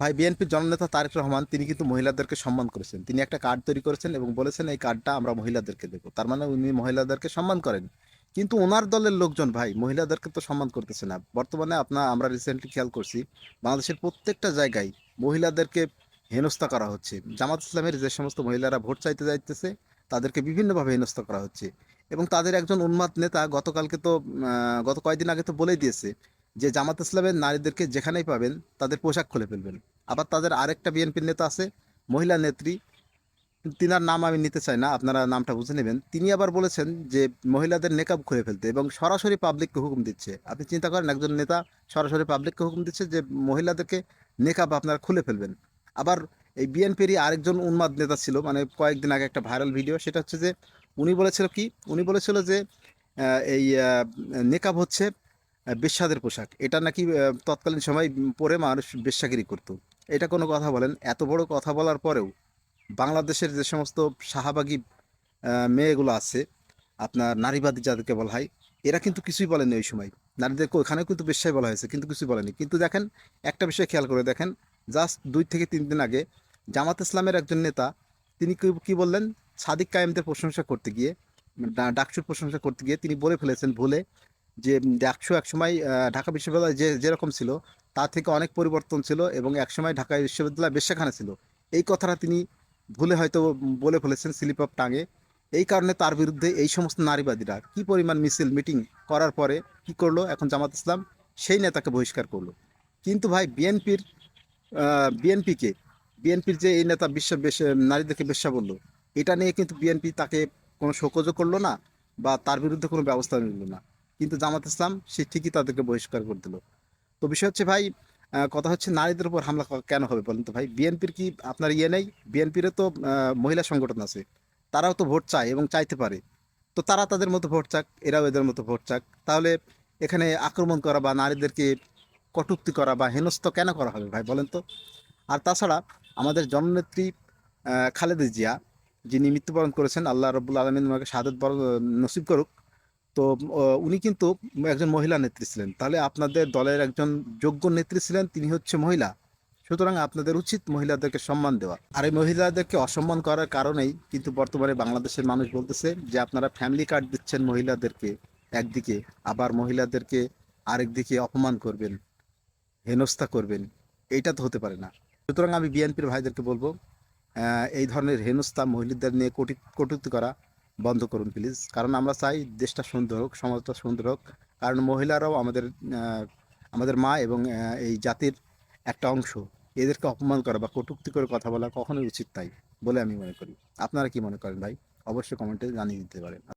ভাই, বিএনপির জননেতা তারেক রহমান তিনি কিন্তু মহিলাদেরকে সম্মান করেছেন। তিনি একটা কার্ড তৈরি করেছেন এবং বলেছেন এই কার্ডটা আমরা মহিলাদেরকে দেবো। তার মানে উনি মহিলাদেরকে সম্মান করেন। কিন্তু ওনার দলের লোকজন ভাই মহিলাদেরকে তো সম্মান করতেছে না। বর্তমানে আমরা রিসেন্টলি খেয়াল করছি বাংলাদেশের প্রত্যেকটা জায়গায় মহিলাদেরকে হেনস্থা করা হচ্ছে। জামাত ইসলামের যে সমস্ত মহিলারা ভোট চাইতে যাইতেছে তাদেরকে বিভিন্নভাবে হেনস্থা করা হচ্ছে। এবং তাদের একজন উন্মাদ নেতা গত কয়েকদিন আগে তো বলেই দিয়েছে যে জামাত ইসলামের নারীদেরকে যেখানেই পাবেন তাদের পোশাক খুলে ফেলবেন। আবার তাদের আরেকটা বিএনপির নেতা আছে, মহিলা নেত্রী, তিনার নাম আমি নিতে চাই না, আপনারা নামটা বুঝে নেবেন। তিনি আবার বলেছেন যে মহিলাদের নেকাব খুলে ফেলতে এবং সরাসরি পাবলিককে হুকুম দিচ্ছে। আপনি চিন্তা করেন, একজন নেতা সরাসরি পাবলিককে হুকুম দিচ্ছে যে মহিলাদেরকে নেকাব আপনারা খুলে ফেলবেন। আবার এই বিএনপিরই আরেকজন উন্মাদ নেতা ছিল, মানে কয়েকদিন আগে একটা ভাইরাল ভিডিও, সেটা হচ্ছে যে উনি বলেছিল যে নেকাব হচ্ছে বেশ্যাদের পোশাক। এটা নাকি তৎকালীন সময় পরে মানুষ বেশ্যাগিরি করতো। এটা কোনো কথা বলেন? এত বড় কথা বলার পরেও বাংলাদেশের যে সমস্ত শাহাবাগী মেয়েগুলো আছে, আপনার নারীবাদী যাদেরকে বলা হয়, এরা কিন্তু কিছুই বলেনি ওই সময়। নারীদেরকে ওখানেও কিন্তু বেশ্যাই বলা হয়েছে, কিন্তু কিছুই বলেনি। কিন্তু দেখেন, একটা বিষয় খেয়াল করে দেখেন, জাস্ট 2 থেকে 3 দিন আগে জামাত ইসলামের একজন নেতা তিনি কি কি বললেন? সাদিক কায়েমদের প্রশংসা করতে গিয়ে, ডাকসুর প্রশংসা করতে গিয়ে তিনি বলে ফেলেছেন ভুলে যে ডাকসু একসময় ঢাকা বিশ্ববিদ্যালয় যেরকম ছিল তার থেকে অনেক পরিবর্তন ছিল এবং একসময় ঢাকা বিশ্ববিদ্যালয় বেশ্যাখানা ছিল। এই কথাটা তিনি ভুলে হয়তো বলে ফেলেছেন স্লিপ অফ টাঙে। এই কারণে তার বিরুদ্ধে এই সমস্ত নারীবাদীরা কি পরিমাণ মিছিল মিটিং করার পরে কি করলো, এখন জামাত ইসলাম সেই নেতাকে বহিষ্কার করলো। কিন্তু ভাই বিএনপিকে বিএনপির যে এই নেতা নারীদেরকে বেশ্যা বললো, এটা নিয়ে কিন্তু বিএনপি তাকে কোনো শোকজও করলো না বা তার বিরুদ্ধে কোনো ব্যবস্থা নিল না। কিন্তু জামাত ইসলাম সে ঠিকই তাদেরকে বহিষ্কার করে দিল। তো বিষয় হচ্ছে ভাই, কথা হচ্ছে নারীদের উপর হামলা কেন হবে বলেন তো ভাই? বিএনপির কি আপনার ইয়ে নেই? বিএনপিরও তো মহিলা সংগঠন আছে, তারাও তো ভোট চায় এবং চাইতে পারে। তো তারা তাদের মতো ভোট চাক, এরাও এদের মতো ভোট চাক। তাহলে এখানে আক্রমণ করা বা নারীদেরকে কটূক্তি করা বা হেনস্থা কেন করা হবে ভাই বলেন তো? আর তাছাড়া আমাদের জননেত্রী খালেদা জিয়া, যিনি মৃত্যুবরণ করেছেন, আল্লাহ রব্বুল আলমিন ওনাকে শাহাদত নসিব করুক। তো উনি কিন্তু একজন মহিলা নেত্রী ছিলেন। তাহলে আপনাদের দলের একজন যোগ্য নেত্রী ছিলেন, তিনি হচ্ছে মহিলা। সুতরাং আপনাদের উচিত মহিলাদেরকে সম্মান দেওয়া। আর এই মহিলাদেরকে অসম্মান করার কারণেই কিন্তু বর্তমানে বাংলাদেশের মানুষ বলতেছে যে আপনারা ফ্যামিলি কার্ড দিচ্ছেন মহিলাদেরকে একদিকে, আবার মহিলাদেরকে আরেক দিকে অপমান করবেন, হেনস্থা করবেন। এইটা তো হতে পারে না। সুতরাং আমি বিএনপির ভাইদেরকে বলবো, এই ধরনের হেনস্থা, মহিলাদের নিয়ে কটূক্তি করা বন্ধ করুন প্লিজ। কারণ আমরা চাই দেশটা সুন্দর হোক, সমাজটা সুন্দর হোক। কারণ মহিলারাও আমাদের মা এবং এই জাতির একটা অংশ। এদেরকে অপমান করা বা কটূক্তি করে কথা বলা কখনোই উচিত তাই বলে আমি মনে করি। আপনারা কি মনে করেন ভাই? অবশ্যই কমেন্টে জানিয়ে দিতে পারেন।